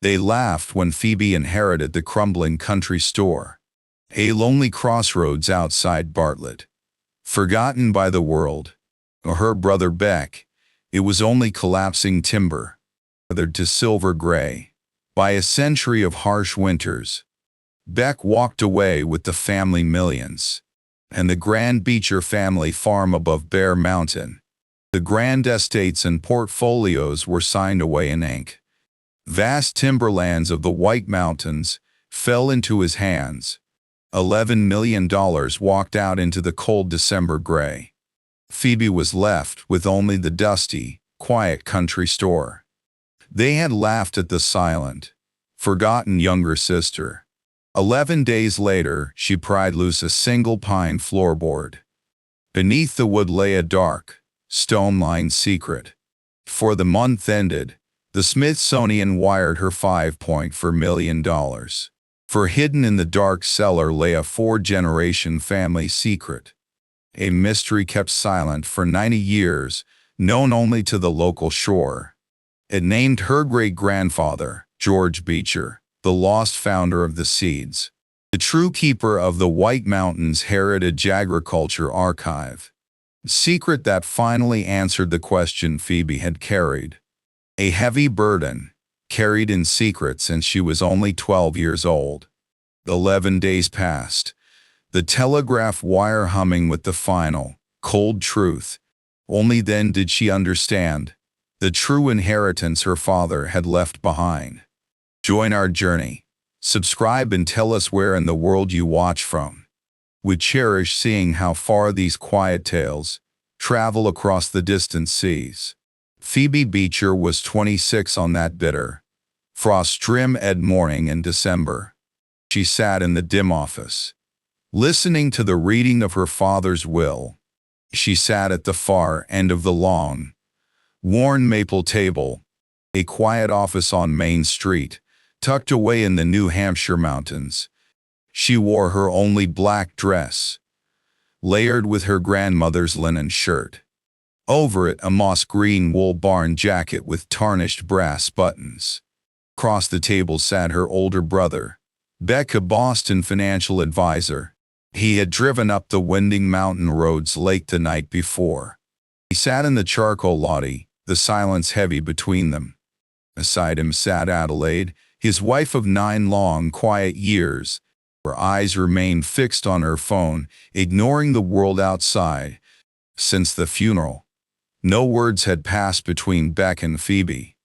They laughed when Phoebe inherited the crumbling country store, a lonely crossroads outside Bartlett. Forgotten by the world, or her brother Beck, it was only collapsing timber, weathered to silver gray by a century of harsh winters. Beck walked away with the family millions, and the Grand Beecher family farm above Bear Mountain. The grand estates and portfolios were signed away in ink. Vast timberlands of the White Mountains fell into his hands. $11 million walked out into the cold December gray. Phoebe was left with only the dusty, quiet country store. They had laughed at the silent, forgotten younger sister. 11 days later, she pried loose a single pine floorboard. Beneath the wood lay a dark, stone-lined secret. For the month ended, the Smithsonian wired her $5.4 million. For hidden in the dark cellar lay a 4-generation family secret. A mystery kept silent for 90 years, known only to the local shore. It named her great-grandfather, George Beecher, the lost founder of the seeds, the true keeper of the White Mountains Heritage Agriculture Archive. A secret that finally answered the question Phoebe had carried. A heavy burden, carried in secret since she was only 12 years old. 11 days passed, the telegraph wire humming with the final, cold truth. Only then did she understand the true inheritance her father had left behind. Join our journey. Subscribe and tell us where in the world you watch from. We cherish seeing how far these quiet tales travel across the distant seas. Phoebe Beecher was 26 on that bitter, frost-rimmed morning in December. She sat in the dim office, listening to the reading of her father's will. She sat at the far end of the long, worn maple table, a quiet office on Main Street, tucked away in the New Hampshire mountains. She wore her only black dress, layered with her grandmother's linen shirt. Over it, a moss-green wool barn jacket with tarnished brass buttons. Across the table sat her older brother, Beck, a Boston financial advisor. He had driven up the winding mountain roads late the night before. He sat in the charcoal lobby, the silence heavy between them. Beside him sat Adelaide, his wife of 9 long, quiet years. Her eyes remained fixed on her phone, ignoring the world outside. Since the funeral, no words had passed between Beck and Phoebe.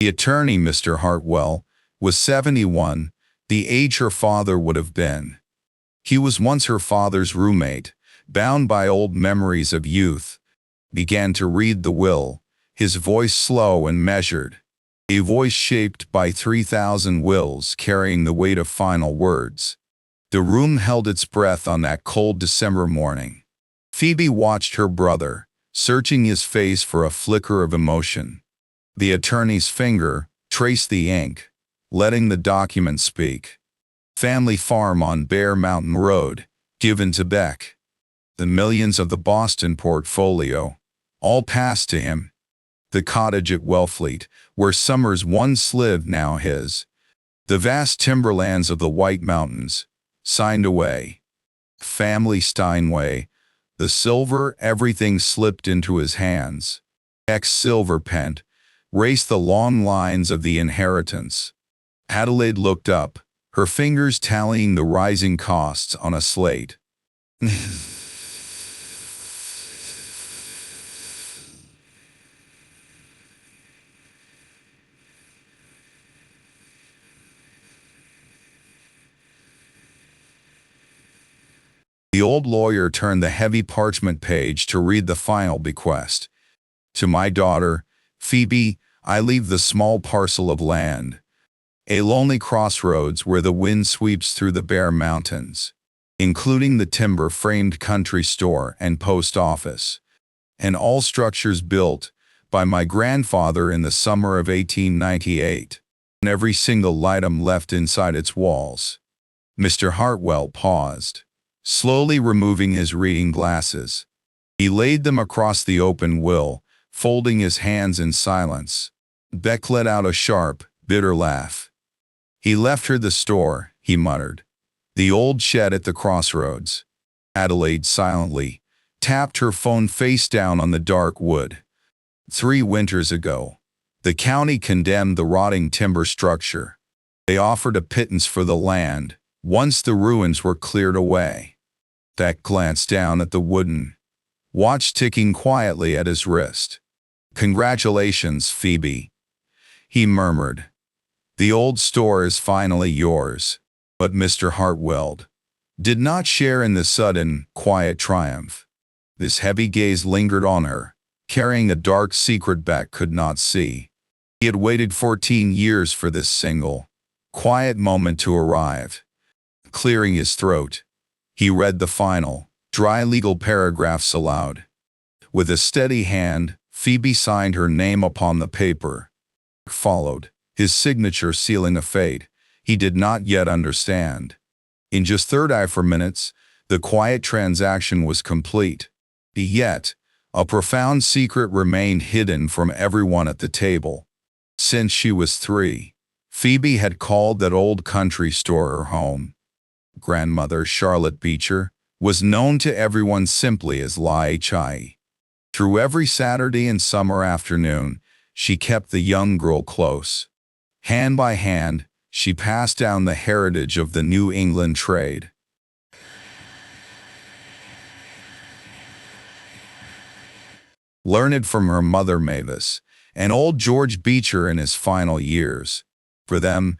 The attorney, Mr. Hartwell, was 71, the age her father would have been. He was once her father's roommate, bound by old memories of youth. Began to read the will, his voice slow and measured. A voice shaped by 3,000 wills carrying the weight of final words. The room held its breath on that cold December morning. Phoebe watched her brother, searching his face for a flicker of emotion. The attorney's finger traced the ink, letting the document speak. Family farm on Bear Mountain Road, given to Beck. The millions of the Boston portfolio, all passed to him. The cottage at Wellfleet, where summers once lived, now his. The vast timberlands of the White Mountains, signed away. Family Steinway, the silver, everything slipped into his hands. Beck's silver pen raced the long lines of the inheritance. Adelaide looked up, her fingers tallying the rising costs on a slate. The old lawyer turned the heavy parchment page to read the final bequest. To my daughter, Phoebe, I leave the small parcel of land, a lonely crossroads where the wind sweeps through the Bear Mountains, including the timber-framed country store and post office, and all structures built by my grandfather in the summer of 1898, and every single item left inside its walls. Mr. Hartwell paused, slowly removing his reading glasses. He laid them across the open will, folding his hands in silence. Beck let out a sharp, bitter laugh. He left her the store, he muttered. The old shed at the crossroads. Adelaide silently tapped her phone face down on the dark wood. 3 winters ago, the county condemned the rotting timber structure. They offered a pittance for the land, once the ruins were cleared away. Beck glanced down at the wooden watch ticking quietly at his wrist. "Congratulations, Phoebe," he murmured. "The old store is finally yours." But Mr. Hartwell did not share in the sudden, quiet triumph. His heavy gaze lingered on her, carrying a dark secret Beck could not see. He had waited 14 years for this single, quiet moment to arrive. Clearing his throat, he read the final, dry legal paragraphs aloud. With a steady hand, Phoebe signed her name upon the paper. Followed, his signature sealing a fate he did not yet understand. In just 34 minutes, the quiet transaction was complete. Yet, a profound secret remained hidden from everyone at the table. Since she was 3, Phoebe had called that old country store her home. Grandmother Charlotte Beecher was known to everyone simply as La Hi. Through every Saturday and summer afternoon, she kept the young girl close. Hand by hand, she passed down the heritage of the New England trade. Learned from her mother Mavis, and old George Beecher in his final years. For them,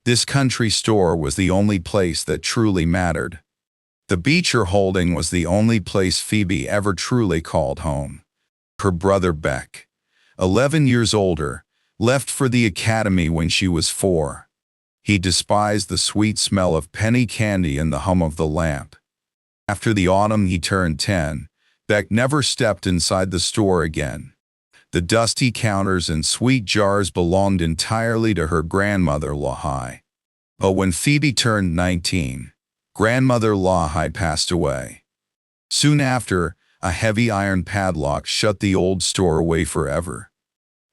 this country store was the only place that truly mattered. The Beecher holding was the only place Phoebe ever truly called home. Her brother Beck, 11 years older, left for the academy when she was 4. He despised the sweet smell of penny candy and the hum of the lamp. After the autumn he turned 10, Beck never stepped inside the store again. The dusty counters and sweet jars belonged entirely to her grandmother La Hi. But when Phoebe turned 19, grandmother La Hi passed away. Soon after, a heavy iron padlock shut the old store away forever.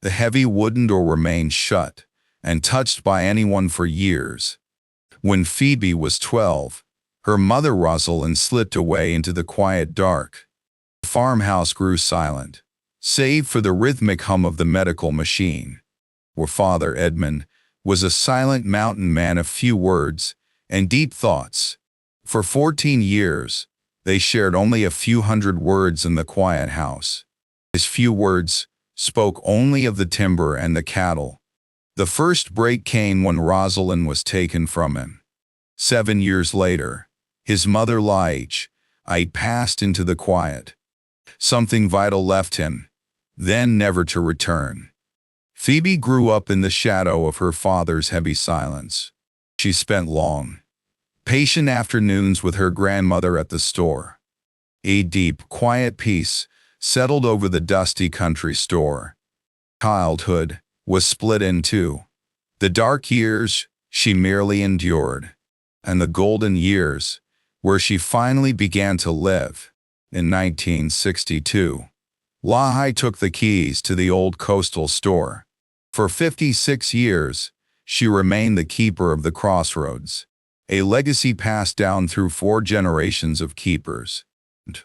The heavy wooden door remained shut, untouched by anyone for years. When Phoebe was 12, her mother Rosalind slipped away into the quiet dark. The farmhouse grew silent, save for the rhythmic hum of the medical machine. Her father Edmund was a silent mountain man of few words and deep thoughts. For 14 years, they shared only a few hundred words in the quiet house. His few words spoke only of the timber and the cattle. The first break came when Rosalind was taken from him. 7 years later, his mother I passed into the quiet. Something vital left him, then never to return. Phoebe grew up in the shadow of her father's heavy silence. She spent long, patient afternoons with her grandmother at the store. A deep, quiet peace settled over the dusty country store. Childhood was split in two. The dark years she merely endured, and the golden years where she finally began to live. In 1962, La Hi took the keys to the old coastal store. For 56 years, she remained the keeper of the crossroads, a legacy passed down through 4 generations of keepers.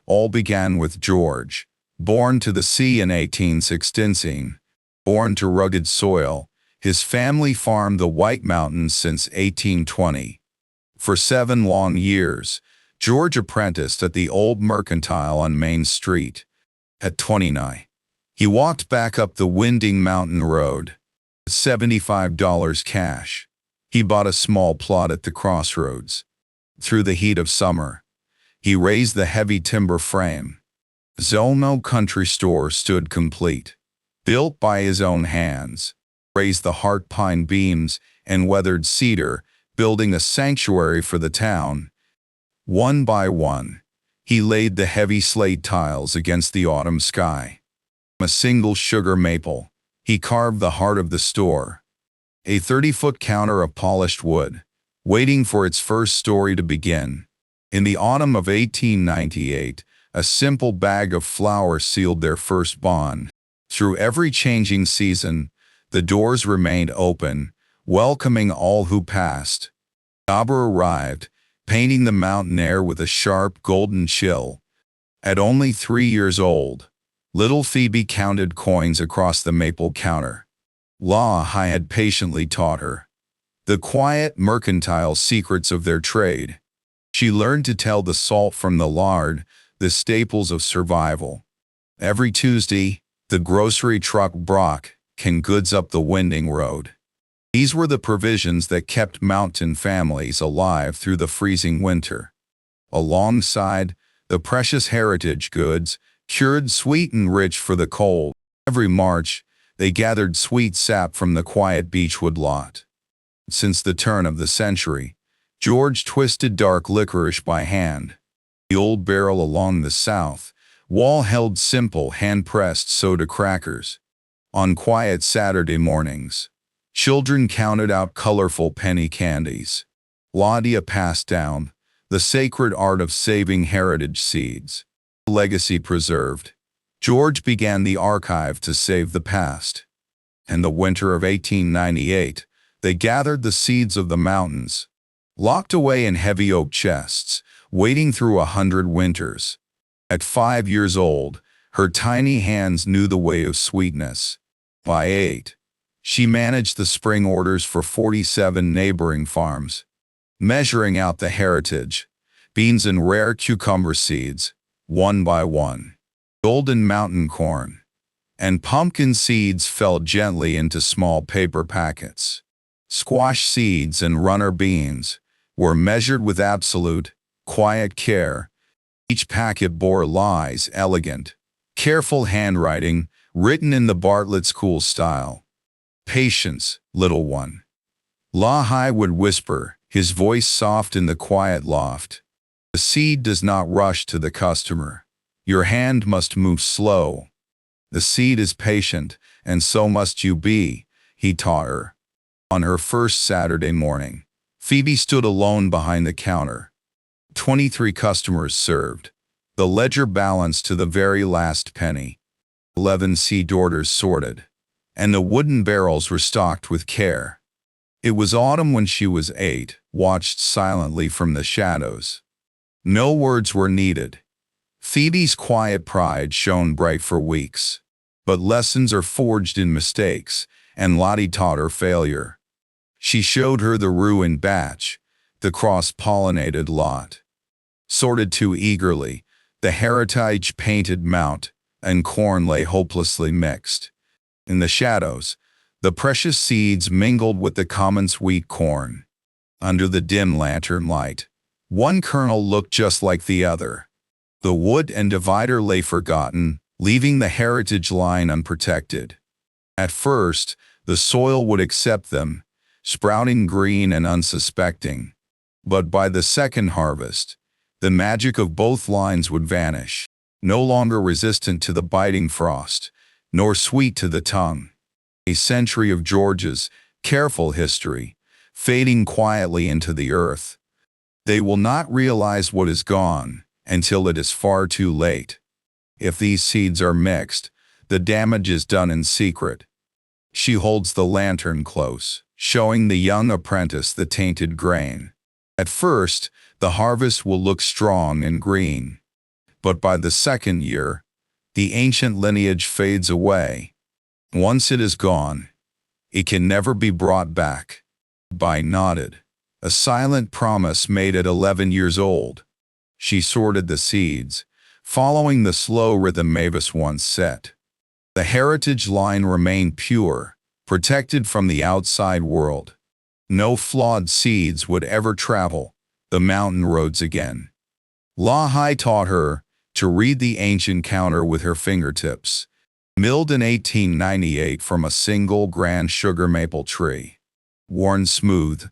All began with George, born to the sea in 1816. Born to rugged soil, his family farmed the White Mountains since 1820. For 7 long years, George apprenticed at the old mercantile on Main Street. At 29, he walked back up the winding mountain road. $75 cash. He bought a small plot at the crossroads. Through the heat of summer, he raised the heavy timber frame. Zolmo Country Store stood complete. Built by his own hands, raised the heart pine beams and weathered cedar, building a sanctuary for the town. One by one, he laid the heavy slate tiles against the autumn sky. A single sugar maple, he carved the heart of the store. A 30-foot counter of polished wood, waiting for its first story to begin. In the autumn of 1898, a simple bag of flour sealed their first bond. Through every changing season, the doors remained open, welcoming all who passed. Auber arrived, painting the mountain air with a sharp golden chill. At only 3 years old, little Phoebe counted coins across the maple counter. Law-Hi had patiently taught her the quiet, mercantile secrets of their trade. She learned to tell the salt from the lard, the staples of survival. Every Tuesday, the grocery truck brought canned goods up the winding road. These were the provisions that kept mountain families alive through the freezing winter. Alongside the precious heritage goods, cured sweet and rich for the cold, every March they gathered sweet sap from the quiet beechwood lot. Since the turn of the century, George twisted dark licorice by hand. The old barrel along the south wall held simple hand-pressed soda crackers. On quiet Saturday mornings, children counted out colorful penny candies. Claudia passed down the sacred art of saving heritage seeds. Legacy preserved, George began the archive to save the past. In the winter of 1898, they gathered the seeds of the mountains, locked away in heavy oak chests, waiting through 100 winters. At 5 years old, her tiny hands knew the way of sweetness. By 8, she managed the spring orders for 47 neighboring farms, measuring out the heritage, beans and rare cucumber seeds, one by one. Golden mountain corn and pumpkin seeds fell gently into small paper packets. Squash seeds and runner beans were measured with absolute, quiet care. Each packet bore Lai's elegant, careful handwriting written in the Bartlett school style. "Patience, little one," Lahi would whisper, his voice soft in the quiet loft. "The seed does not rush to the customer. Your hand must move slow. The seed is patient, and so must you be," he taught her. On her first Saturday morning, Phoebe stood alone behind the counter. 23 customers served, the ledger balanced to the very last penny. 11 seed orders sorted, and the wooden barrels were stocked with care. It was autumn when she was 8, watched silently from the shadows. No words were needed. Phoebe's quiet pride shone bright for weeks. But lessons are forged in mistakes, and Lottie taught her failure. She showed her the ruined batch, the cross-pollinated lot. Sorted too eagerly, the heritage-painted mount and corn lay hopelessly mixed. In the shadows, the precious seeds mingled with the common sweet corn. Under the dim lantern light, one kernel looked just like the other. The wood and divider lay forgotten, leaving the heritage line unprotected. At first, the soil would accept them, sprouting green and unsuspecting. But by the second harvest, the magic of both lines would vanish, no longer resistant to the biting frost, nor sweet to the tongue. A century of George's careful history, fading quietly into the earth. They will not realize what is gone until it is far too late. If these seeds are mixed, the damage is done in secret. She holds the lantern close, showing the young apprentice the tainted grain. At first, the harvest will look strong and green. But by the second year, the ancient lineage fades away. Once it is gone, it can never be brought back. Bai nodded, a silent promise made at 11 years old. She sorted the seeds, following the slow rhythm Mavis once set. The heritage line remained pure, protected from the outside world. No flawed seeds would ever travel the mountain roads again. Lahi taught her to read the ancient counter with her fingertips, milled in 1898 from a single grand sugar maple tree, worn smooth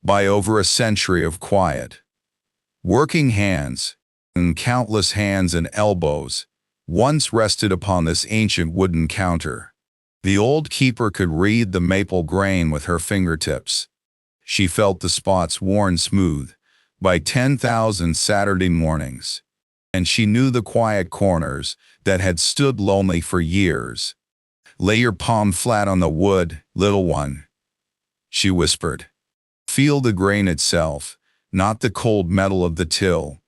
by over a century of quiet. Working hands, and countless hands and elbows, once rested upon this ancient wooden counter. The old keeper could read the maple grain with her fingertips. She felt the spots worn smooth by 10,000 Saturday mornings, and she knew the quiet corners that had stood lonely for years. "Lay your palm flat on the wood, little one," she whispered. Feel the grain itself, not the cold metal of the till.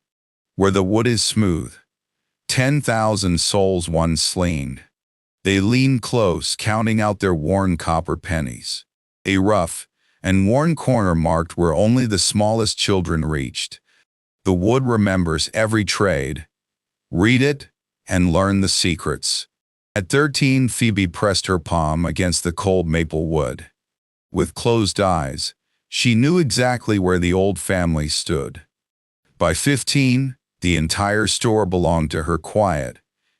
Where the wood is smooth. 10,000 souls once slain. They leaned close, counting out their worn copper pennies. A rough and worn corner marked where only the smallest children reached. The wood remembers every trade. Read it and learn the secrets. At 13, Phoebe pressed her palm against the cold maple wood. With closed eyes, she knew exactly where the old family stood. By 15, the entire store belonged to her quiet,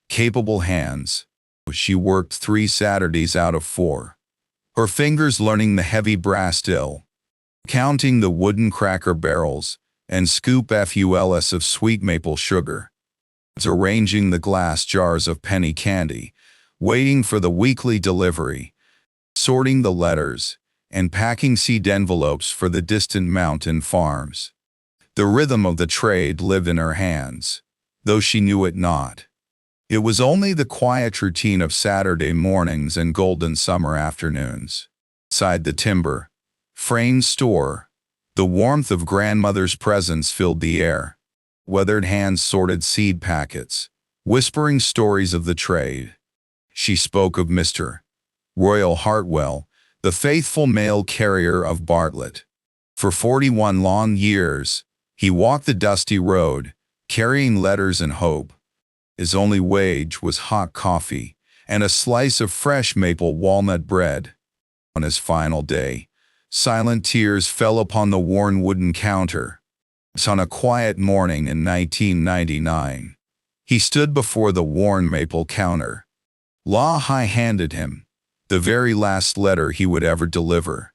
capable hands. She worked 3 Saturdays out of 4. Her fingers learning the heavy brass till, counting the wooden cracker barrels, and scoop fuls of sweet maple sugar. Arranging the glass jars of penny candy, waiting for the weekly delivery, sorting the letters, and packing seed envelopes for the distant mountain farms. The rhythm of the trade lived in her hands, though she knew it not. It was only the quiet routine of Saturday mornings and golden summer afternoons. Inside the timber frame store, the warmth of grandmother's presence filled the air. Weathered hands sorted seed packets, whispering stories of the trade. She spoke of Mr. Royal Hartwell, the faithful mail carrier of Bartlett. For 41 long years, he walked the dusty road, carrying letters and hope. His only wage was hot coffee and a slice of fresh maple walnut bread. On his final day, silent tears fell upon the worn wooden counter. On a quiet morning in 1999, he stood before the worn maple counter. Lahi handed him the very last letter he would ever deliver.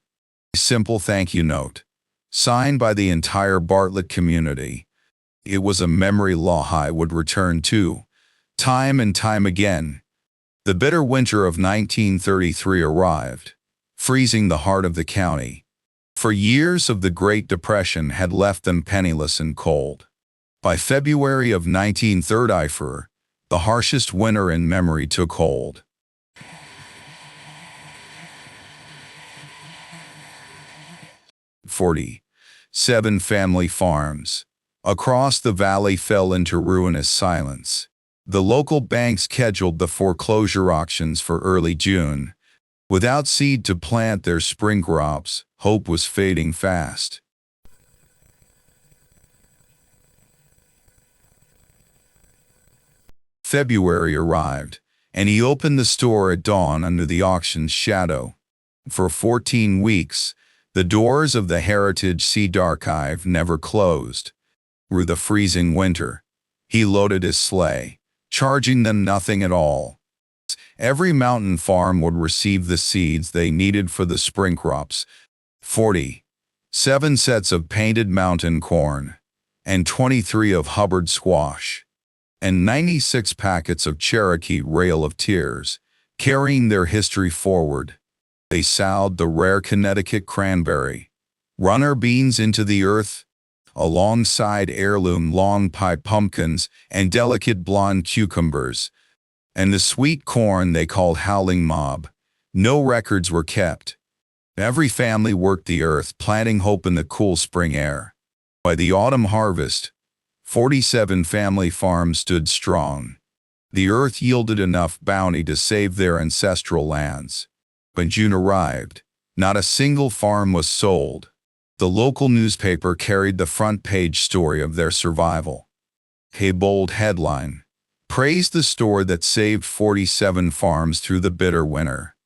A simple thank you note, signed by the entire Bartlett community. It was a memory Lahi would return to, time and time again. The bitter winter of 1933 arrived, freezing the heart of the county. For years of the Great Depression had left them penniless and cold. By February of 1934, the harshest winter in memory took hold. 47 family farms across the valley fell into ruinous silence. The local bank scheduled the foreclosure auctions for early June. Without seed to plant their spring crops, hope was fading fast. February arrived, and he opened the store at dawn under the auction's shadow. For 14 weeks, the doors of the Heritage Seed Archive never closed. Through the freezing winter, he loaded his sleigh, charging them nothing at all. Every mountain farm would receive the seeds they needed for the spring crops. 47 sets of painted mountain corn, and 23 of Hubbard squash, and 96 packets of Cherokee Rail of Tears, carrying their history forward. They sowed the rare Connecticut cranberry, runner beans into the earth, alongside heirloom long pie pumpkins and delicate blonde cucumbers, and the sweet corn they called Howling Mob. No records were kept. Every family worked the earth, planting hope in the cool spring air. By the autumn harvest, 47 family farms stood strong. The earth yielded enough bounty to save their ancestral lands. When June arrived, not a single farm was sold. The local newspaper carried the front-page story of their survival. A bold headline praised the store that saved 47 farms through the bitter winter.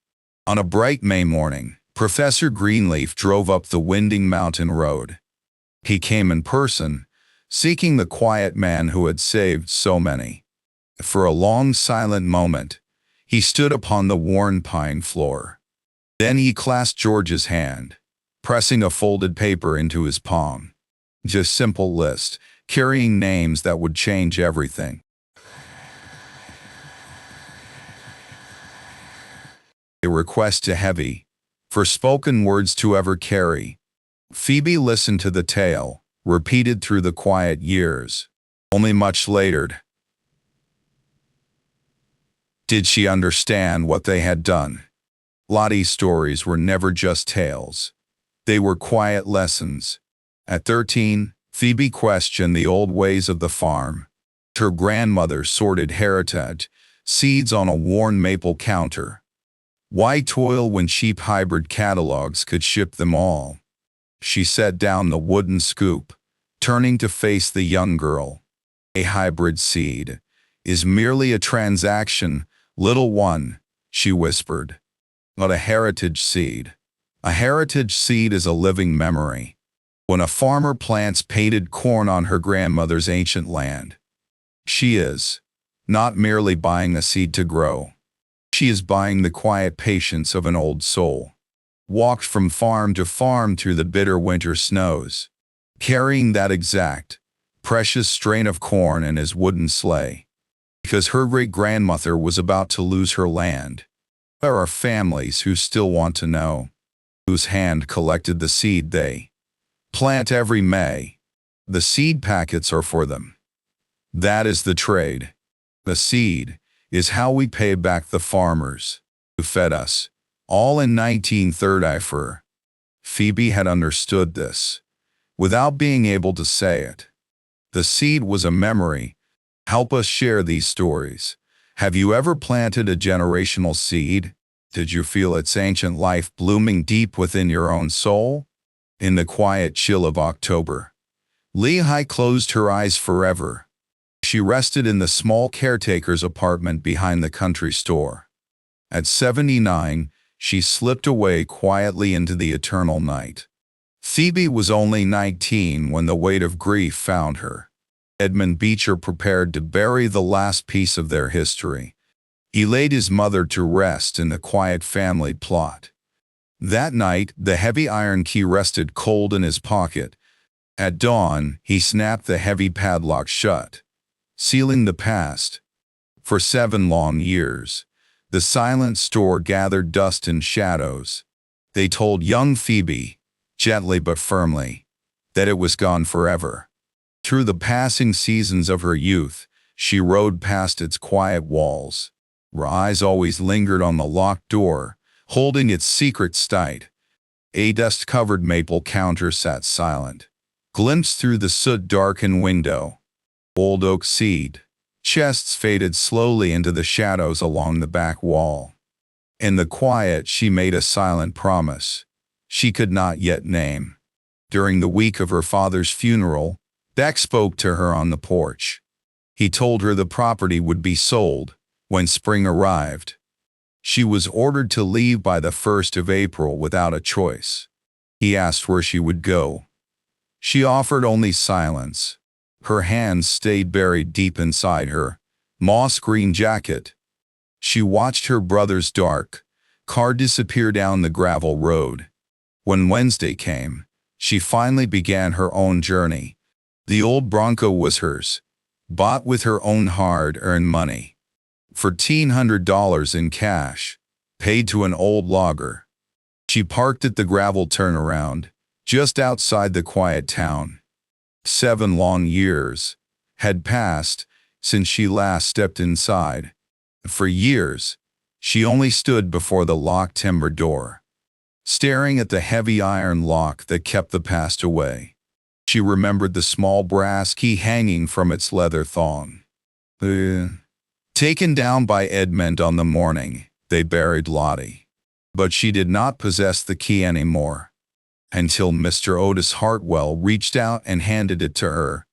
On a bright May morning, Professor Greenleaf drove up the winding mountain road. He came in person, seeking the quiet man who had saved so many. For a long silent moment, he stood upon the worn pine floor. Then he clasped George's hand, pressing a folded paper into his palm. Just simple list, carrying names that would change everything. A request too heavy for spoken words to ever carry. Phoebe listened to the tale, repeated through the quiet years. Only much later did she understand what they had done. Lottie's stories were never just tales. They were quiet lessons. At 13, Phoebe questioned the old ways of the farm. Her grandmother sorted heritage seeds on a worn maple counter. Why toil when cheap hybrid catalogs could ship them all? She set down the wooden scoop, turning to face the young girl. A hybrid seed is merely a transaction, little one, she whispered. Not a heritage seed. A heritage seed is a living memory. When a farmer plants painted corn on her grandmother's ancient land, she is not merely buying a seed to grow. She is buying the quiet patience of an old soul. Walked from farm to farm through the bitter winter snows, carrying that exact, precious strain of corn in his wooden sleigh. Because her great-grandmother was about to lose her land. There are families who still want to know, whose hand collected the seed they plant every May. The seed packets are for them. That is the trade. The seed is how we pay back the farmers who fed us, all in 1934. Phoebe had understood this, without being able to say it. The seed was a memory. Help us share these stories. Have you ever planted a generational seed? Did you feel its ancient life blooming deep within your own soul? In the quiet chill of October, Lehigh closed her eyes forever. She rested in the small caretaker's apartment behind the country store. At 79, she slipped away quietly into the eternal night. Phoebe was only 19 when the weight of grief found her. Edmund Beecher prepared to bury the last piece of their history. He laid his mother to rest in the quiet family plot. That night, the heavy iron key rested cold in his pocket. At dawn, he snapped the heavy padlock shut, sealing the past. For 7 long years, the silent store gathered dust and shadows. They told young Phoebe, gently but firmly, that it was gone forever. Through the passing seasons of her youth, she rode past its quiet walls. Her eyes always lingered on the locked door, holding its secret sight. A dust-covered maple counter sat silent, glimpsed through the soot-darkened window. Old oak seed chests faded slowly into the shadows along the back wall. In the quiet, she made a silent promise she could not yet name. During the week of her father's funeral, Beck spoke to her on the porch. He told her the property would be sold when spring arrived. She was ordered to leave by the 1st of April without a choice. He asked where she would go. She offered only silence. Her hands stayed buried deep inside her moss-green jacket. She watched her brother's dark car disappear down the gravel road. When Wednesday came, she finally began her own journey. The old Bronco was hers, bought with her own hard-earned money. $1,400 in cash, paid to an old logger. She parked at the gravel turnaround, just outside the quiet town. 7 long years had passed since she last stepped inside. For years, she only stood before the locked timber door, staring at the heavy iron lock that kept the past away. She remembered the small brass key hanging from its leather thong. Taken down by Edmund on the morning they buried Lottie. But she did not possess the key anymore, until Mr. Otis Hartwell reached out and handed it to her.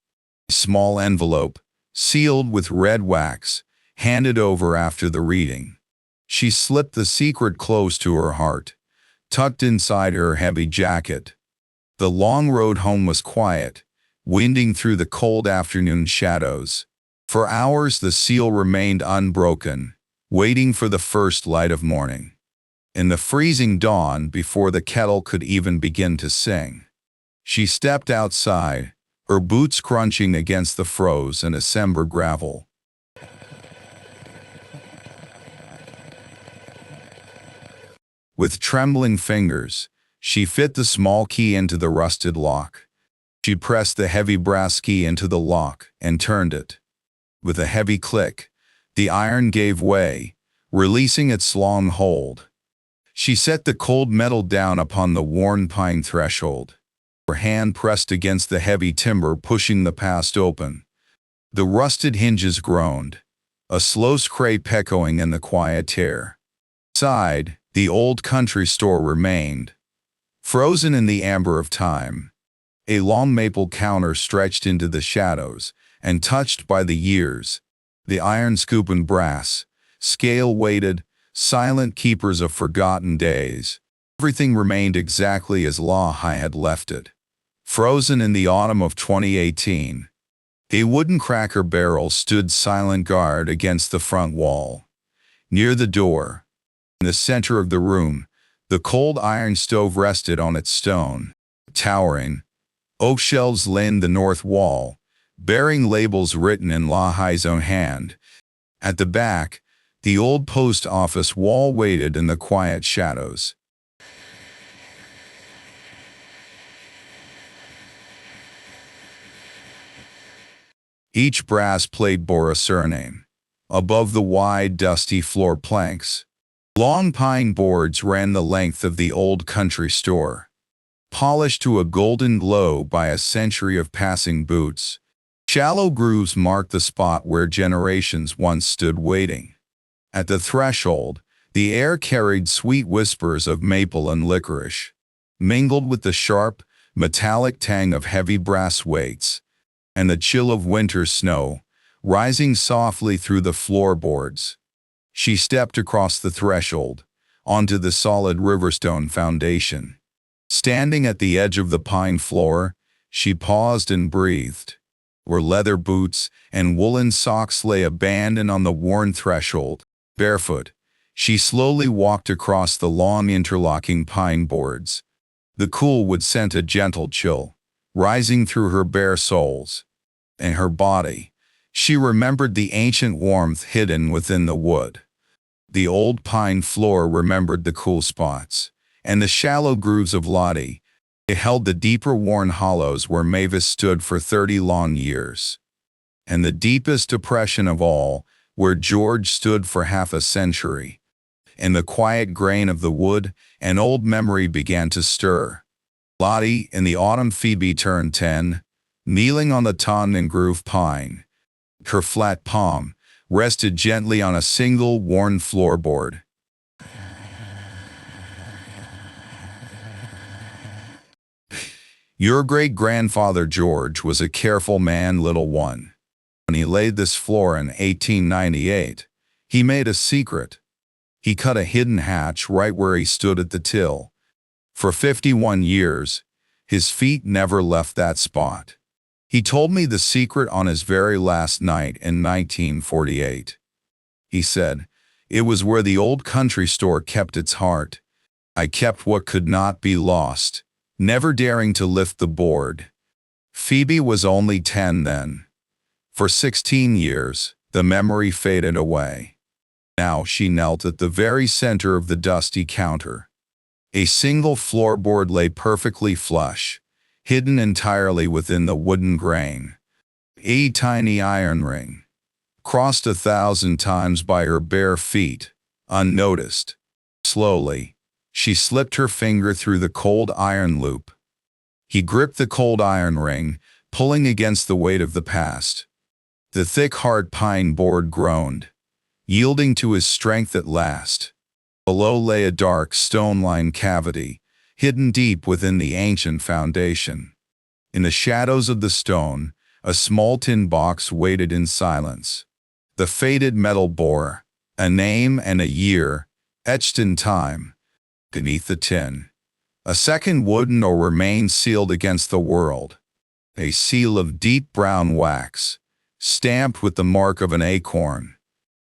A small envelope, sealed with red wax, handed over after the reading. She slipped the secret close to her heart, tucked inside her heavy jacket. The long road home was quiet, winding through the cold afternoon shadows. For hours the seal remained unbroken, waiting for the first light of morning. In the freezing dawn, before the kettle could even begin to sing, she stepped outside, her boots crunching against the frozen December gravel. With trembling fingers, she fit the small key into the rusted lock. She pressed the heavy brass key into the lock and turned it. With a heavy click, the iron gave way, releasing its long hold. She set the cold metal down upon the worn pine threshold. Her hand pressed against the heavy timber, pushing the past open. The rusted hinges groaned, a slow scrape echoing in the quiet air. Inside, the old country store remained, frozen in the amber of time. A long maple counter stretched into the shadows, and touched by the years. The iron scoop and brass, scale-weighted, silent keepers of forgotten days. Everything remained exactly as Lahi had left it, frozen in the autumn of 2018. A wooden cracker barrel stood silent guard against the front wall. Near the door, in the center of the room, the cold iron stove rested on its stone. Towering oak shelves lined the north wall, bearing labels written in Lahi's own hand. At the back, the old post office wall waited in the quiet shadows. Each brass plate bore a surname. Above the wide, dusty floor planks, long pine boards ran the length of the old country store, polished to a golden glow by a century of passing boots. Shallow grooves marked the spot where generations once stood waiting. At the threshold, the air carried sweet whispers of maple and licorice, mingled with the sharp, metallic tang of heavy brass weights, and the chill of winter snow, rising softly through the floorboards. She stepped across the threshold, onto the solid riverstone foundation. Standing at the edge of the pine floor, she paused and breathed. Where leather boots and woolen socks lay abandoned on the worn threshold. Barefoot, she slowly walked across the long interlocking pine boards. The cool wood sent a gentle chill, rising through her bare soles. In her body, she remembered the ancient warmth hidden within the wood. The old pine floor remembered the cool spots, and the shallow grooves of Lottie. It held the deeper worn hollows where Mavis stood for 30 long years. And the deepest depression of all, where George stood for half a century. In the quiet grain of the wood, an old memory began to stir. Lottie, in the autumn Phoebe turned 10, kneeling on the ton and groove pine. Her flat palm rested gently on a single worn floorboard. Your great-grandfather George was a careful man, little one. When he laid this floor in 1898, he made a secret. He cut a hidden hatch right where he stood at the till. For 51 years, his feet never left that spot. He told me the secret on his very last night in 1948. He said, it was where the old country store kept its heart. I kept what could not be lost, never daring to lift the board. Phoebe was only 10 then. For 16 years, the memory faded away. Now she knelt at the very center of the dusty counter. A single floorboard lay perfectly flush, hidden entirely within the wooden grain. A tiny iron ring, crossed 1,000 times by her bare feet, unnoticed. Slowly, she slipped her finger through the cold iron loop. He gripped the cold iron ring, pulling against the weight of the past. The thick hard pine board groaned, yielding to his strength at last. Below lay a dark stone-lined cavity, hidden deep within the ancient foundation. In the shadows of the stone, a small tin box waited in silence. The faded metal bore a name and a year, etched in time. Beneath the tin, a second wooden or remained sealed against the world. A seal of deep brown wax, stamped with the mark of an acorn.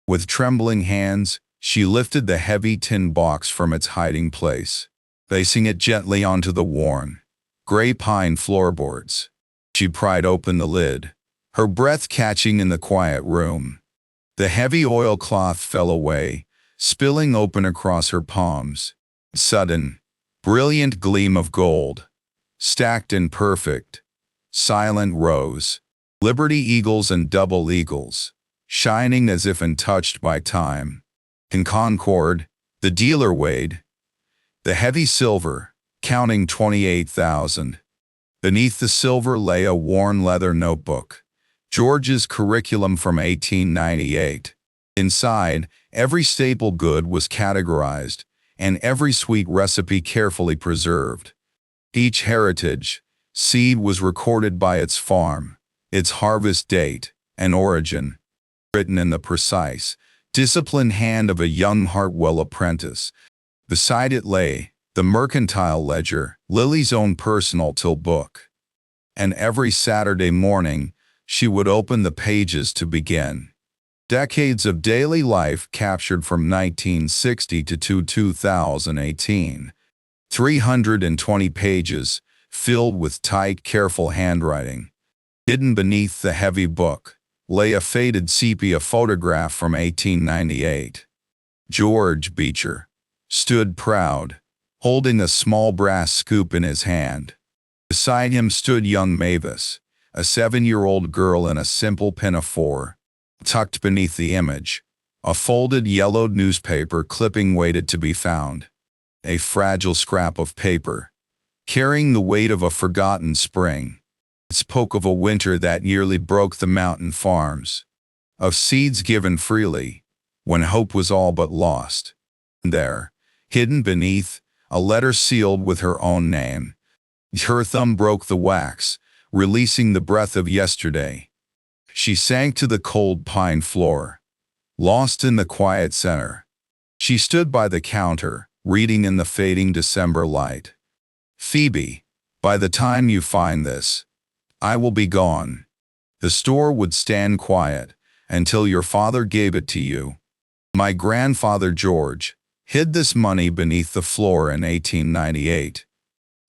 With trembling hands, she lifted the heavy tin box from its hiding place, placing it gently onto the worn, gray pine floorboards. She pried open the lid, her breath catching in the quiet room. The heavy oilcloth fell away, spilling open across her palms. Sudden, brilliant gleam of gold, stacked in perfect, silent rows. Liberty eagles and double eagles, shining as if untouched by time. In Concord, the dealer weighed The heavy silver, counting 28,000. Beneath the silver lay a worn leather notebook, George's curriculum from 1898. Inside, every staple good was categorized, and every sweet recipe carefully preserved. Each heritage seed was recorded by its farm, its harvest date, and origin, written in the precise, disciplined hand of a young Hartwell apprentice. Beside it lay the mercantile ledger, Lily's own personal till book. And every Saturday morning, she would open the pages to begin. Decades of daily life captured from 1960 to 2018. 320 pages, filled with tight, careful handwriting. Hidden beneath the heavy book lay a faded sepia photograph from 1898. George Beecher stood proud, holding a small brass scoop in his hand. Beside him stood young Mavis, a 7-year-old girl in a simple pinafore. Tucked beneath the image, a folded yellowed newspaper clipping waited to be found. A fragile scrap of paper, carrying the weight of a forgotten spring. It spoke of a winter that nearly broke the mountain farms, of seeds given freely, when hope was all but lost. There, hidden beneath, a letter sealed with her own name. Her thumb broke the wax, releasing the breath of yesterday. She sank to the cold pine floor, lost in the quiet center. She stood by the counter, reading in the fading December light. Phoebe, by the time you find this, I will be gone. The store would stand quiet until your father gave it to you. My grandfather George hid this money beneath the floor in 1898.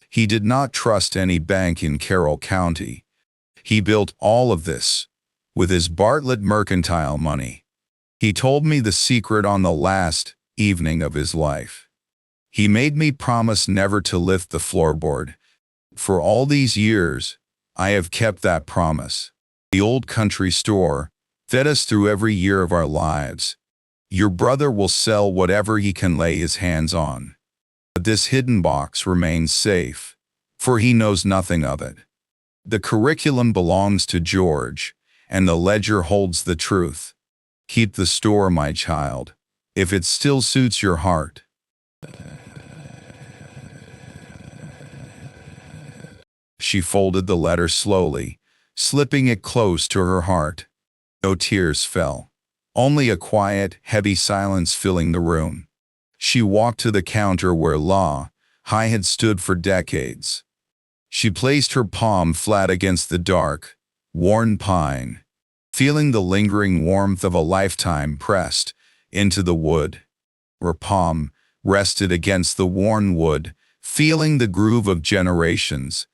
He did not trust any bank in Carroll County. He built all of this with his Bartlett mercantile money. He told me the secret on the last evening of his life. He made me promise never to lift the floorboard. For all these years, I have kept that promise. The old country store fed us through every year of our lives. Your brother will sell whatever he can lay his hands on. But this hidden box remains safe, for he knows nothing of it. The curriculum belongs to George, and the ledger holds the truth. Keep the store, my child, if it still suits your heart. She folded the letter slowly, slipping it close to her heart. No tears fell, only a quiet, heavy silence filling the room. She walked to the counter where La High had stood for decades. She placed her palm flat against the dark, worn pine, feeling the lingering warmth of a lifetime pressed into the wood. Her palm rested against the worn wood, feeling the groove of generations.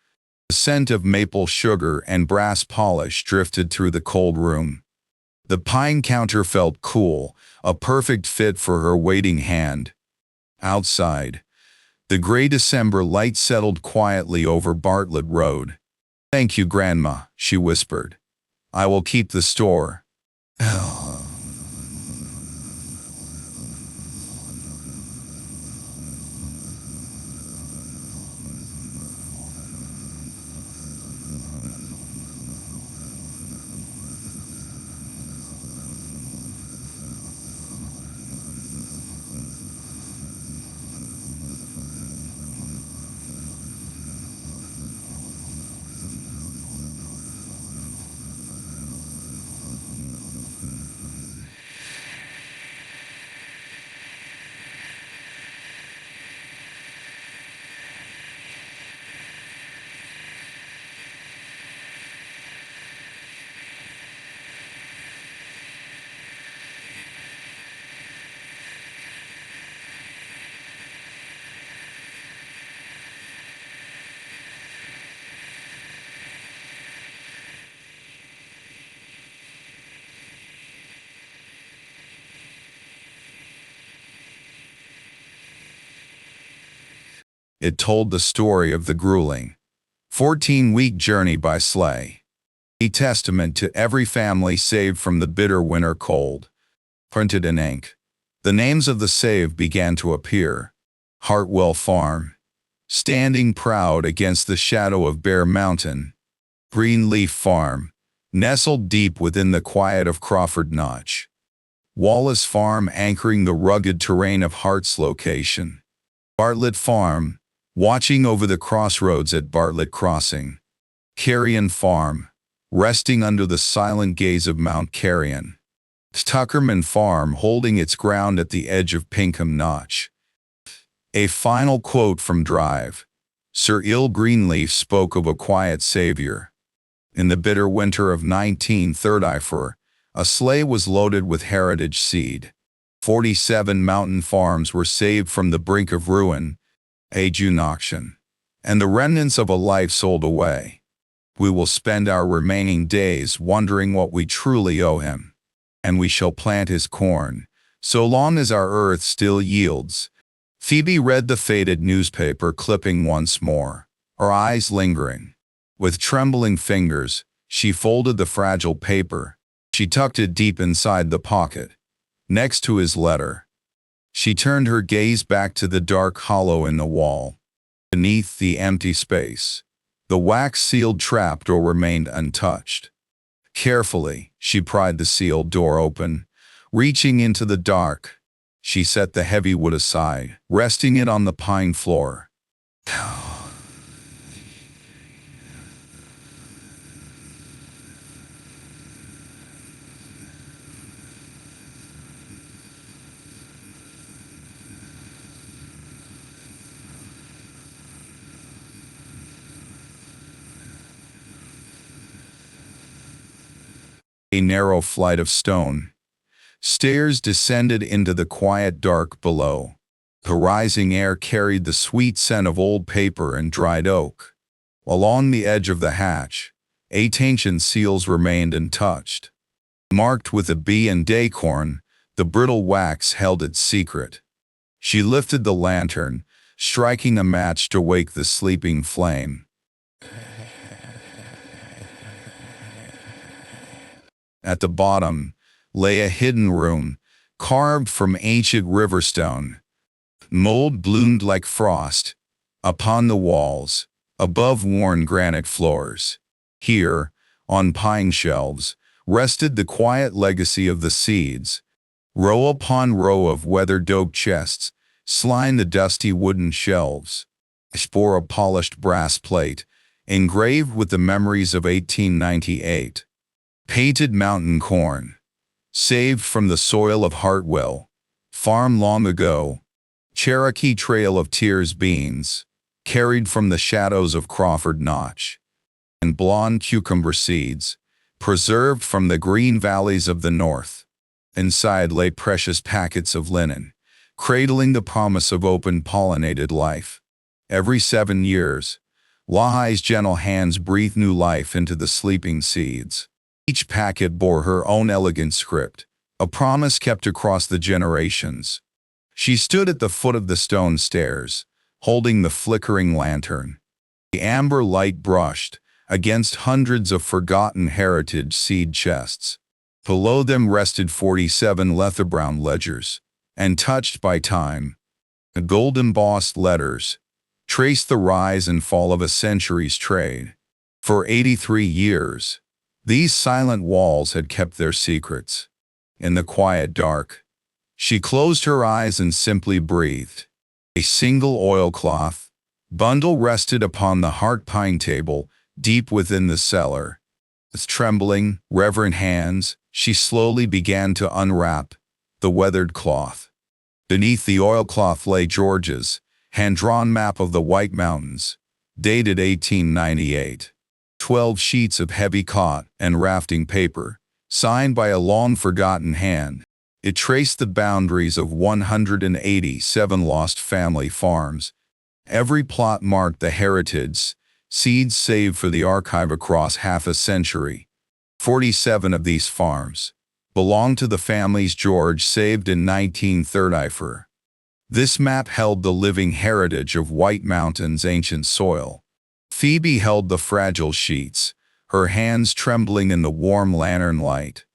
The scent of maple sugar and brass polish drifted through the cold room. The pine counter felt cool, a perfect fit for her waiting hand. Outside, the gray December light settled quietly over Bartlett Road. "Thank you, Grandma," she whispered. "I will keep the store." It told the story of the grueling 14-week journey by sleigh, a testament to every family saved from the bitter winter cold. Printed in ink, the names of the saved began to appear. Hartwell Farm, standing proud against the shadow of Bear Mountain. Greenleaf Farm, nestled deep within the quiet of Crawford Notch. Wallace Farm anchoring the rugged terrain of Hart's location. Bartlett Farm, watching over the crossroads at Bartlett Crossing. Carrion Farm, resting under the silent gaze of Mount Carrion. Tuckerman Farm holding its ground at the edge of Pinkham Notch. A final quote from Drive. Sir Il Greenleaf spoke of a quiet savior. In the bitter winter of 1934, a sleigh was loaded with heritage seed. 47 mountain farms were saved from the brink of ruin, a June auction, and the remnants of a life sold away. We will spend our remaining days wondering what we truly owe him, and we shall plant his corn, so long as our earth still yields. Phoebe read the faded newspaper clipping once more, her eyes lingering. With trembling fingers, she folded the fragile paper. She tucked it deep inside the pocket, next to his letter. She turned her gaze back to the dark hollow in the wall. Beneath the empty space, the wax-sealed trapdoor remained untouched. Carefully, she pried the sealed door open. Reaching into the dark, she set the heavy wood aside, resting it on the pine floor. A narrow flight of stone stairs descended into the quiet dark below. The rising air carried the sweet scent of old paper and dried oak. Along the edge of the hatch, 8 ancient seals remained untouched. Marked with a B and acorn, the brittle wax held its secret. She lifted the lantern, striking a match to wake the sleeping flame. At the bottom lay a hidden room, carved from ancient riverstone. Mold bloomed like frost upon the walls, above worn granite floors. Here, on pine shelves, rested the quiet legacy of the seeds. Row upon row of weathered oak chests lined the dusty wooden shelves. Bore a polished brass plate, engraved with the memories of 1898. Painted mountain corn, saved from the soil of Hartwell Farm long ago. Cherokee Trail of Tears beans, carried from the shadows of Crawford Notch. And blonde cucumber seeds, preserved from the green valleys of the north. Inside lay precious packets of linen, cradling the promise of open pollinated life. Every 7 years, Lahai's gentle hands breathed new life into the sleeping seeds. Each packet bore her own elegant script, a promise kept across the generations. She stood at the foot of the stone stairs, holding the flickering lantern. The amber light brushed against hundreds of forgotten heritage seed chests. Below them rested 47 leather-brown ledgers, and touched by time, the gold-embossed letters traced the rise and fall of a century's trade. For 83 years, these silent walls had kept their secrets. In the quiet dark, she closed her eyes and simply breathed. A single oilcloth bundle rested upon the heart pine table deep within the cellar. With trembling, reverent hands, she slowly began to unwrap the weathered cloth. Beneath the oilcloth lay George's hand-drawn map of the White Mountains, dated 1898. 12 sheets of heavy cot and rafting paper, signed by a long-forgotten hand. It traced the boundaries of 187 lost family farms. Every plot marked the heritage seeds saved for the archive across half a century. 47 of these farms belonged to the families George saved in 1934. This map held the living heritage of White Mountain's ancient soil. Phoebe held the fragile sheets, her hands trembling in the warm lantern light.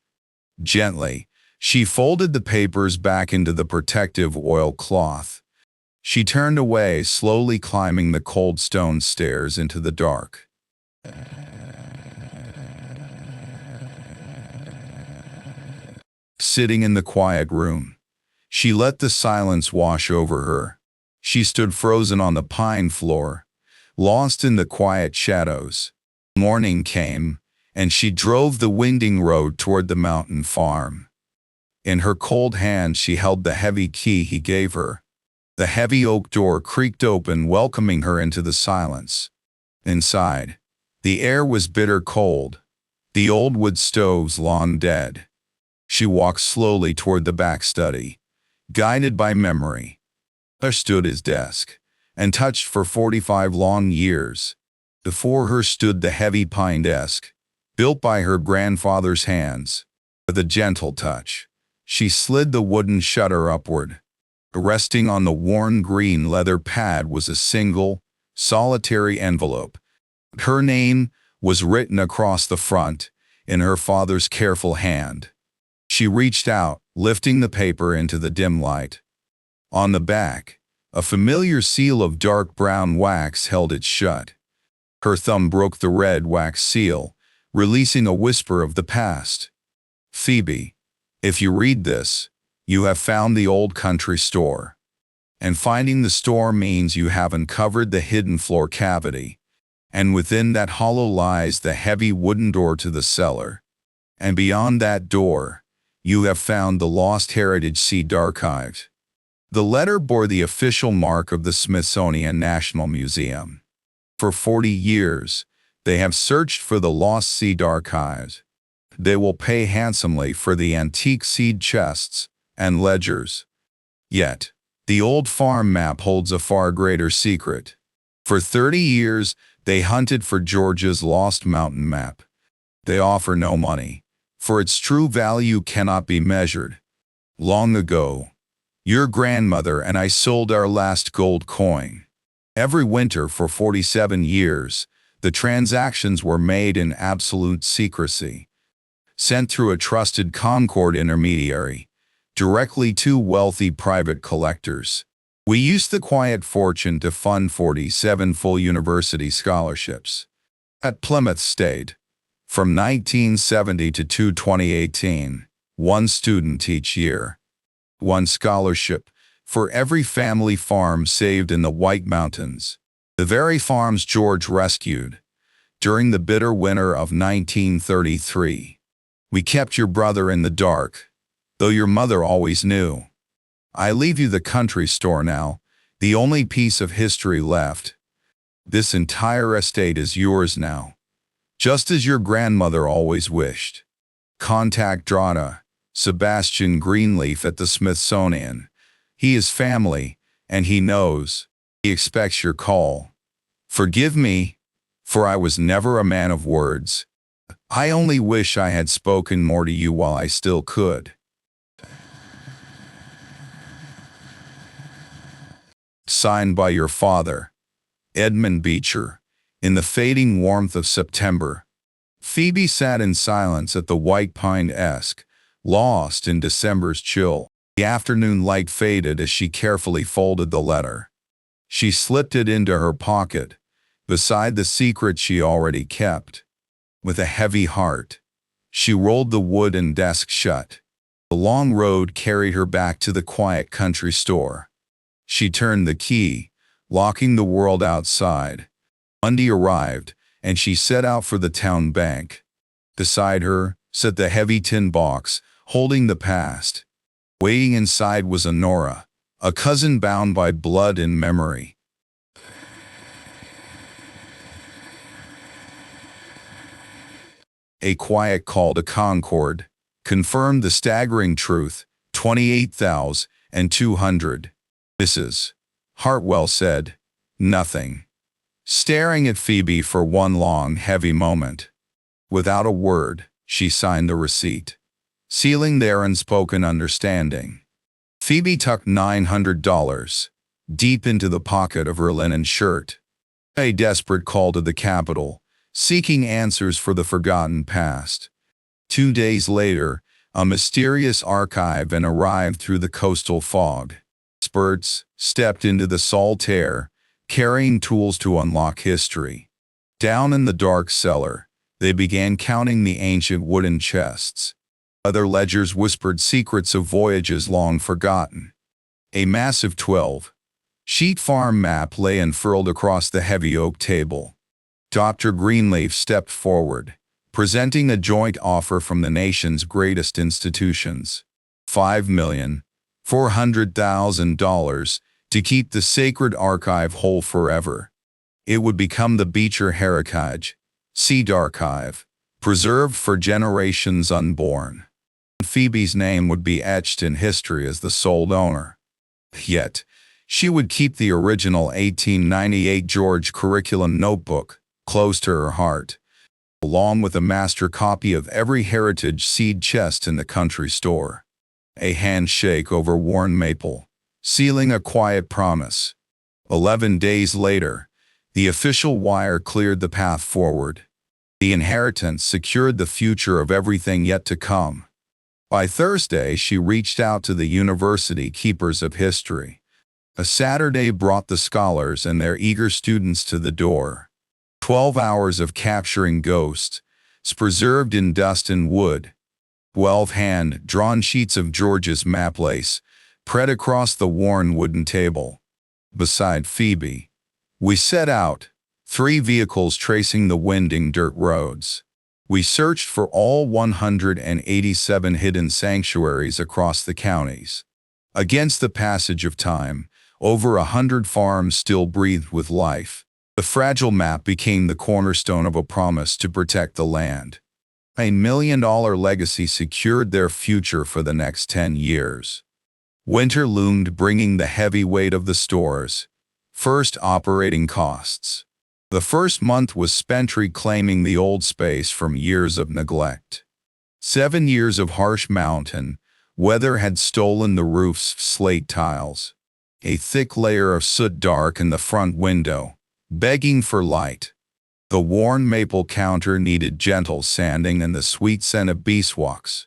Gently, she folded the papers back into the protective oilcloth. She turned away, slowly climbing the cold stone stairs into the dark. Sitting in the quiet room, she let the silence wash over her. She stood frozen on the pine floor, lost in the quiet shadows. Morning came, and she drove the winding road toward the mountain farm. In her cold hand she held the heavy key he gave her. The heavy oak door creaked open, welcoming her into the silence. Inside, the air was bitter cold, the old wood stoves long dead. She walked slowly toward the back study, guided by memory. There stood his desk, untouched for 45 long years. Before her stood the heavy pine desk, built by her grandfather's hands. With a gentle touch, she slid the wooden shutter upward. Resting on the worn green leather pad was a single, solitary envelope. Her name was written across the front, in her father's careful hand. She reached out, lifting the paper into the dim light. On the back, a familiar seal of dark brown wax held it shut. Her thumb broke the red wax seal, releasing a whisper of the past. "Phoebe, if you read this, you have found the old country store. And finding the store means you have uncovered the hidden floor cavity. And within that hollow lies the heavy wooden door to the cellar. And beyond that door, you have found the lost heritage seed archive." The letter bore the official mark of the Smithsonian National Museum. For 40 years, they have searched for the lost seed archives. They will pay handsomely for the antique seed chests and ledgers. Yet, the old farm map holds a far greater secret. For 30 years, they hunted for Georgia's lost mountain map. They offer no money, for its true value cannot be measured. Long ago, your grandmother and I sold our last gold coin. Every winter for 47 years, the transactions were made in absolute secrecy, sent through a trusted Concord intermediary, directly to wealthy private collectors. We used the quiet fortune to fund 47 full university scholarships at Plymouth State. From 1970 to 2018, one student each year. One scholarship for every family farm saved in the White Mountains. The very farms George rescued during the bitter winter of 1933. We kept your brother in the dark, though your mother always knew. I leave you the country store now, the only piece of history left. This entire estate is yours now, just as your grandmother always wished. Contact Drana, Sebastian Greenleaf at the Smithsonian. He is family, and he knows. He expects your call. Forgive me, for I was never a man of words. I only wish I had spoken more to you while I still could. Signed by your father, Edmund Beecher. In the fading warmth of September, Phoebe sat in silence at the white pine desk, lost in December's chill. The afternoon light faded as she carefully folded the letter. She slipped it into her pocket, beside the secret she already kept. With a heavy heart, she rolled the wooden desk shut. The long road carried her back to the quiet country store. She turned the key, locking the world outside. Monday arrived, and she set out for the town bank. Beside her sat the heavy tin box, holding the past. Waiting inside was Honora, a cousin bound by blood and memory. A quiet call to Concord confirmed the staggering truth. 28,200. Mrs. Hartwell said nothing, staring at Phoebe for one long, heavy moment. Without a word, she signed the receipt, sealing their unspoken understanding. Phoebe tucked $900 deep into the pocket of her linen shirt. A desperate call to the capital, seeking answers for the forgotten past. 2 days later, a mysterious archive arrived through the coastal fog. Experts stepped into the solitaire, carrying tools to unlock history. Down in the dark cellar, they began counting the ancient wooden chests. Other ledgers whispered secrets of voyages long forgotten. A massive 12-sheet farm map lay unfurled across the heavy oak table. Dr. Greenleaf stepped forward, presenting a joint offer from the nation's greatest institutions. $5,400,000 to keep the sacred archive whole forever. It would become the Beecher Heritage Seed Archive, preserved for generations unborn. Phoebe's name would be etched in history as the sole owner. Yet, she would keep the original 1898 George curriculum notebook close to her heart, along with a master copy of every heritage seed chest in the country store. A handshake over worn maple, sealing a quiet promise. 11 days later, the official wire cleared the path forward. The inheritance secured the future of everything yet to come. By Thursday, she reached out to the university keepers of history. A Saturday brought the scholars and their eager students to the door. 12 hours of capturing ghosts, preserved in dust and wood. 12 hand-drawn sheets of George's map lace, spread across the worn wooden table. Beside Phoebe, we set out, 3 vehicles tracing the winding dirt roads. We searched for all 187 hidden sanctuaries across the counties. Against the passage of time, over 100 farms still breathed with life. The fragile map became the cornerstone of a promise to protect the land. A $1 million legacy secured their future for the next 10 years. Winter loomed, bringing the heavy weight of the store's first operating costs. The first month was spent reclaiming the old space from years of neglect. 7 years of harsh mountain weather had stolen the roof's slate tiles. A thick layer of soot darkened the front window, begging for light. The worn maple counter needed gentle sanding and the sweet scent of beeswax.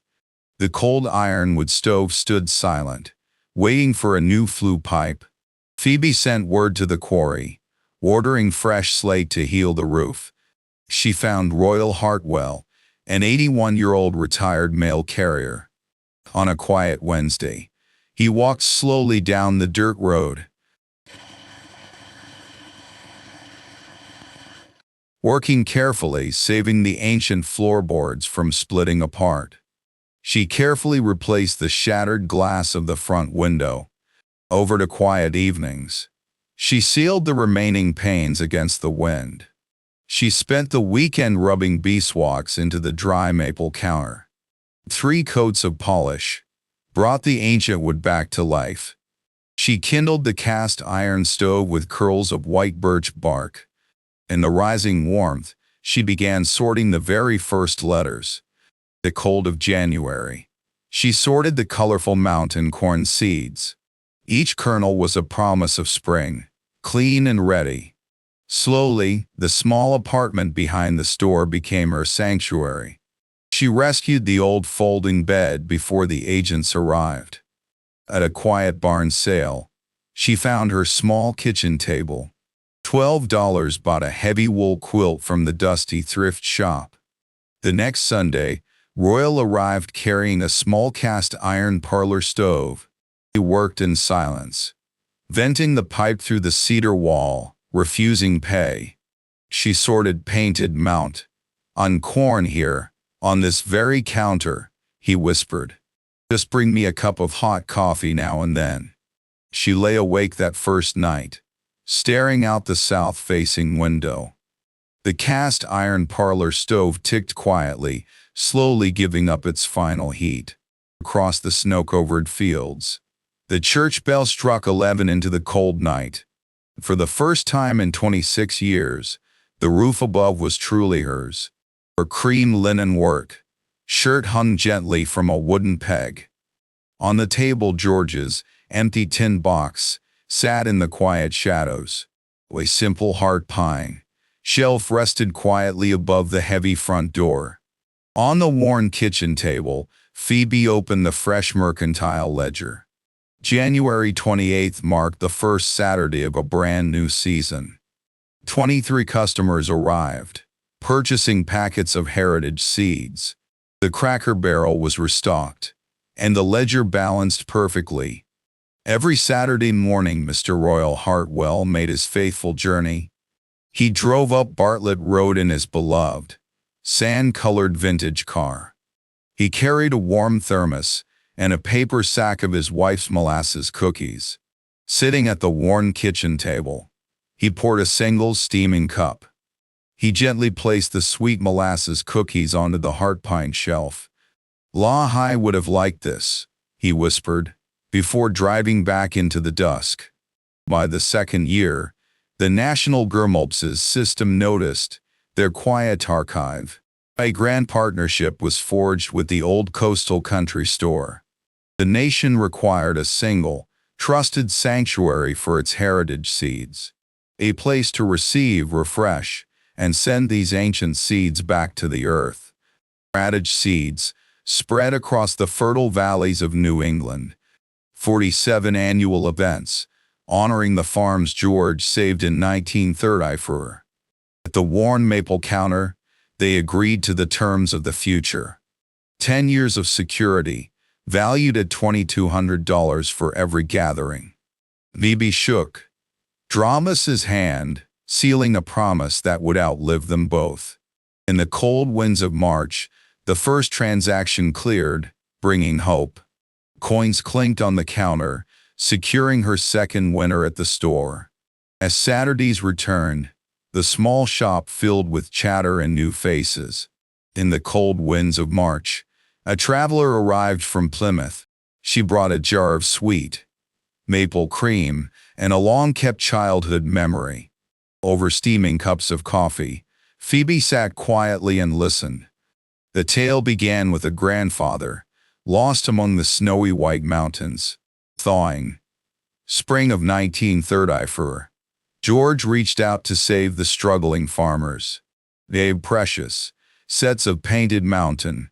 The cold ironwood stove stood silent, waiting for a new flue pipe. Phoebe sent word to the quarry, ordering fresh slate to heal the roof. She found Royal Hartwell, an 81-year-old retired mail carrier. On a quiet Wednesday, he walked slowly down the dirt road, working carefully, saving the ancient floorboards from splitting apart. She carefully replaced the shattered glass of the front window. Over to quiet evenings, she sealed the remaining panes against the wind. She spent the weekend rubbing beeswax into the dry maple counter. 3 coats of polish brought the ancient wood back to life. She kindled the cast iron stove with curls of white birch bark. In the rising warmth, she began sorting the very first letters. The cold of January. She sorted the colorful mountain corn seeds. Each kernel was a promise of spring, clean and ready. Slowly, the small apartment behind the store became her sanctuary. She rescued the old folding bed before the agents arrived. At a quiet barn sale, she found her small kitchen table. $12 bought a heavy wool quilt from the dusty thrift shop. The next Sunday, Royal arrived carrying a small cast iron parlor stove. He worked in silence, venting the pipe through the cedar wall, refusing pay. She sorted painted mount. "On corn here, on this very counter," he whispered. "Just bring me a cup of hot coffee now and then." She lay awake that first night, staring out the south-facing window. The cast iron parlor stove ticked quietly, slowly giving up its final heat. Across the snow-covered fields, the church bell struck 11 into the cold night. For the first time in 26 years, the roof above was truly hers. Her cream linen work shirt hung gently from a wooden peg. On the table, George's empty tin box sat in the quiet shadows. A simple heart pine shelf rested quietly above the heavy front door. On the worn kitchen table, Phoebe opened the fresh mercantile ledger. January 28th marked the first Saturday of a brand new season. 23 customers arrived, purchasing packets of heritage seeds. The Cracker Barrel was restocked, and the ledger balanced perfectly. Every Saturday morning, Mr. Royal Hartwell made his faithful journey. He drove up Bartlett Road in his beloved, sand-colored vintage car. He carried a warm thermos and a paper sack of his wife's molasses cookies. Sitting at the worn kitchen table, he poured a single steaming cup. He gently placed the sweet molasses cookies onto the heart pine shelf. "La High would have liked this," he whispered, before driving back into the dusk. By the second year, the National Germolpses system noticed their quiet archive. A grand partnership was forged with the old coastal country store. The nation required a single, trusted sanctuary for its heritage seeds, a place to receive, refresh, and send these ancient seeds back to the earth. Heritage seeds spread across the fertile valleys of New England. 47 annual events, honoring the farms George saved in 1934. At the worn maple counter, they agreed to the terms of the future. 10 years of security, valued at $2,200 for every gathering. Phoebe shook Dramas's hand, sealing a promise that would outlive them both. In the cold winds of March, the first transaction cleared, bringing hope. Coins clinked on the counter, securing her second winner at the store. As Saturdays returned, the small shop filled with chatter and new faces. In the cold winds of March, a traveler arrived from Plymouth. She brought a jar of sweet maple cream and a long-kept childhood memory. Over steaming cups of coffee, Phoebe sat quietly and listened. The tale began with a grandfather, lost among the snowy white mountains. Thawing. Spring of 1934. George reached out to save the struggling farmers. They were precious sets of painted mountain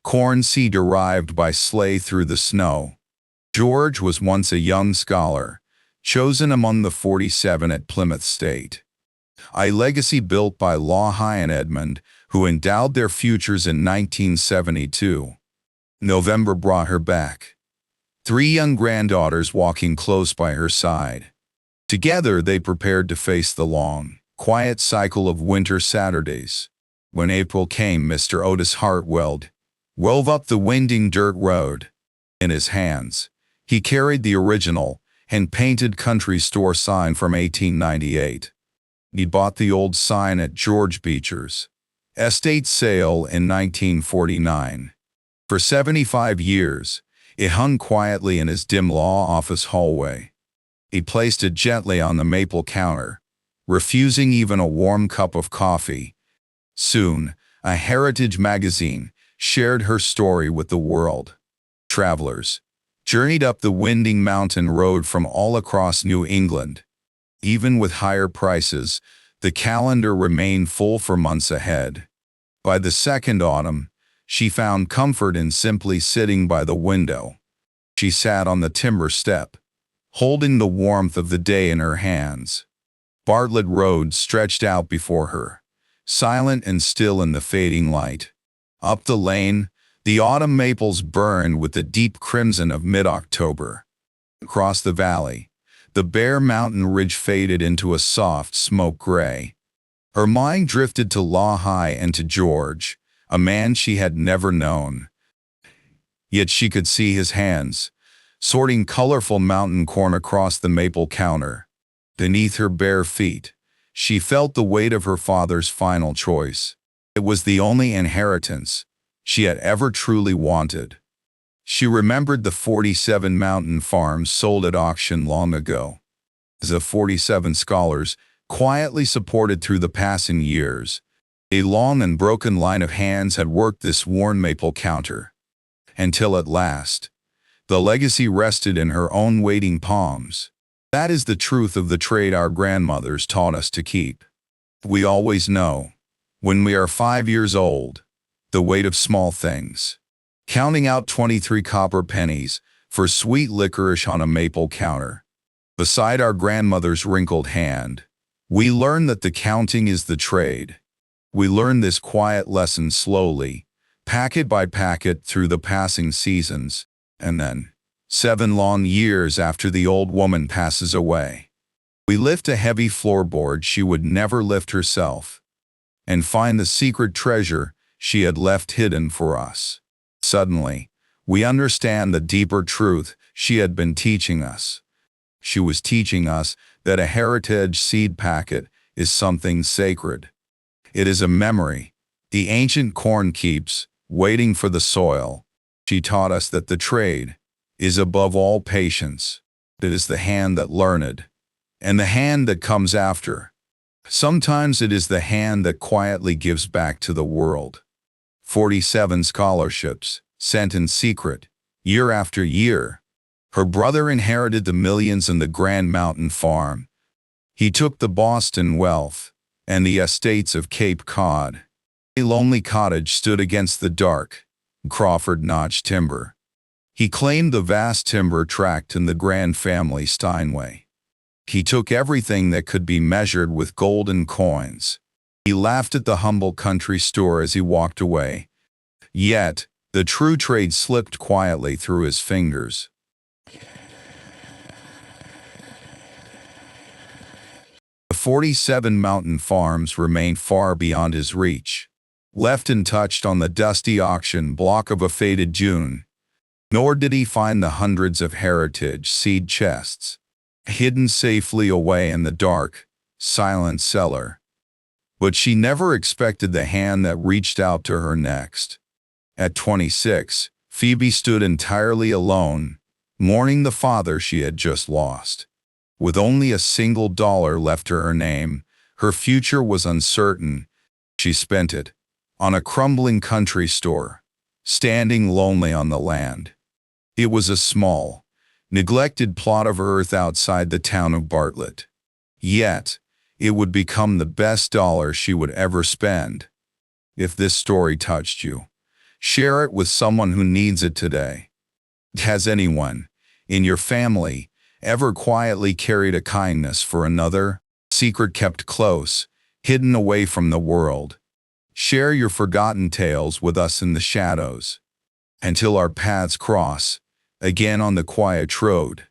corn seed arrived by sleigh through the snow. George was once a young scholar, chosen among the 47 at Plymouth State. A legacy built by La High and Edmund, who endowed their futures in 1972. November brought her back. 3 young granddaughters walking close by her side. Together they prepared to face the long, quiet cycle of winter Saturdays. When April came, Mr. Otis Hartwell wove up the winding dirt road. In his hands, he carried the original, hand-painted country store sign from 1898. He bought the old sign at George Beecher's estate sale in 1949. For 75 years, it hung quietly in his dim law office hallway. He placed it gently on the maple counter, refusing even a warm cup of coffee. Soon, a heritage magazine shared her story with the world. Travelers journeyed up the winding mountain road from all across New England. Even with higher prices, the calendar remained full for months ahead. By the second autumn, she found comfort in simply sitting by the window. She sat on the timber step, holding the warmth of the day in her hands. Bartlett Road stretched out before her, silent and still in the fading light. Up the lane, the autumn maples burned with the deep crimson of mid-October. Across the valley, the bare mountain ridge faded into a soft smoke gray. Her mind drifted to La High and to George, a man she had never known. Yet she could see his hands, sorting colorful mountain corn across the maple counter. Beneath her bare feet, she felt the weight of her father's final choice. It was the only inheritance she had ever truly wanted. She remembered the 47 mountain farms sold at auction long ago. The 47 scholars, quietly supported through the passing years. A long and broken line of hands had worked this worn maple counter. Until at last, the legacy rested in her own waiting palms. That is the truth of the trade our grandmothers taught us to keep. We always know, when we are 5 years old, the weight of small things. Counting out 23 copper pennies, for sweet licorice on a maple counter. Beside our grandmother's wrinkled hand, we learn that the counting is the trade. We learn this quiet lesson slowly, packet by packet through the passing seasons, and then, 7 long years after the old woman passes away, we lift a heavy floorboard she would never lift herself, and find the secret treasure she had left hidden for us. Suddenly, we understand the deeper truth she had been teaching us. She was teaching us that a heritage seed packet is something sacred. It is a memory the ancient corn keeps, waiting for the soil. She taught us that the trade is above all patience. It is the hand that learned, and the hand that comes after. Sometimes it is the hand that quietly gives back to the world. 47 scholarships, sent in secret, year after year. Her brother inherited the millions and the Grand Mountain farm. He took the Boston wealth and the estates of Cape Cod. A lonely cottage stood against the dark, Crawford Notch timber. He claimed the vast timber tract in the Grand Family Steinway. He took everything that could be measured with golden coins. He laughed at the humble country store as he walked away. Yet, the true trade slipped quietly through his fingers. The 47 mountain farms remained far beyond his reach, left untouched on the dusty auction block of a faded June. Nor did he find the hundreds of heritage seed chests, hidden safely away in the dark, silent cellar. But she never expected the hand that reached out to her next. At 26, Phoebe stood entirely alone, mourning the father she had just lost. With only a single dollar left to her name, her future was uncertain. She spent it on a crumbling country store, standing lonely on the land. It was a small, neglected plot of earth outside the town of Bartlett. Yet, it would become the best dollar she would ever spend. If this story touched you, share it with someone who needs it today. Has anyone, in your family, ever quietly carried a kindness for another, secret kept close, hidden away from the world? Share your forgotten tales with us in the shadows. Until our paths cross, again on the quiet road.